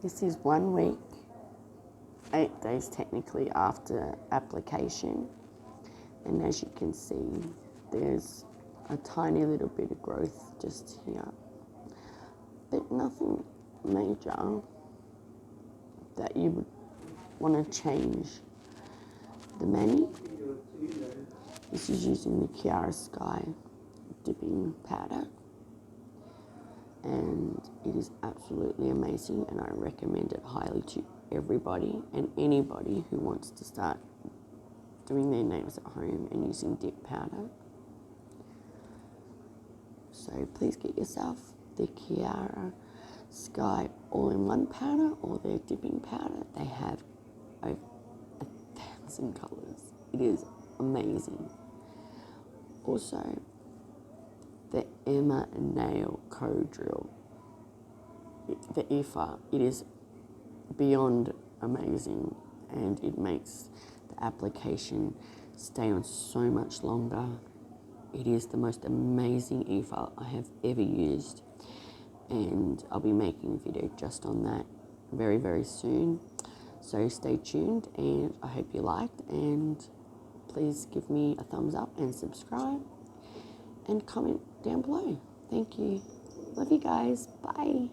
This is 1 week, 8 days technically after application. And as you can see, there's a tiny little bit of growth just here. But nothing major that you would want to change. The mani, this is using the Kiara Sky dipping powder. And it is absolutely amazing, and I recommend it highly to everybody and anybody who wants to start doing their nails at home and using dip powder. So please get yourself the Kiara Sky all-in-one powder or their dipping powder. They have over 1,000 colours. It is amazing. Also, the Emma Nail Co-Drill, the IFA, it is beyond amazing, and it makes the application stay on so much longer. It is the most amazing IFA I have ever used, and I'll be making a video just on that very, very soon. So stay tuned, and I hope you liked, and please give me a thumbs up and subscribe and comment down below. Thank you. Love you guys. Bye.